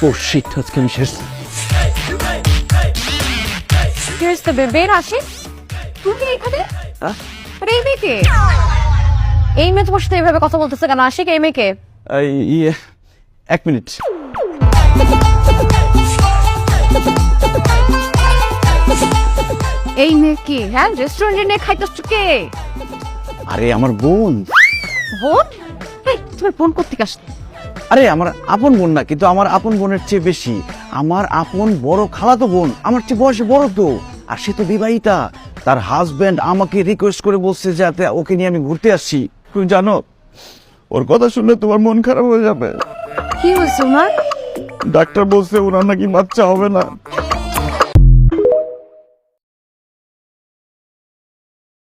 ও sheet, আজকে আমি শেষ। Here's the baby, রাশি। তুমি এখানে? আরে এই মেয়ে কে? এই মেয়ে তোমার সাথে এইভাবে কথা বলতেছে কেন? আশিক, এই মেয়ে কে? ইয়ে, এক মিনিট। এই মেয়ে কি? হ্যাঁ, রেস্টুরেন্টে নিয়ে খাইতেছ কে? আরে আমার বোন। বোন? এই, তোমার বোন কোত্থেকে আসছে? আরে আমার আপন বোন না, কিন্তু আমার আপন বোনের চেয়ে বেশি। আমার আপন বড় খালাতো বোন, আমার চেয়ে বয়সে বড় তো। আর সে তো বিবাহিতা। তার হাজবেন্ড আমাকে রিকোয়েস্ট করে বলছে যাতে ওকে নিয়ে আমি ঘুরতে আসছি। তুমি জানো, ওর কথা শুনলে তোমার মন খারাপ হয়ে যাবে। কি হয়েছে ওনার? ডাক্তার বলছে ওনার নাকি বাচ্চা হবে না।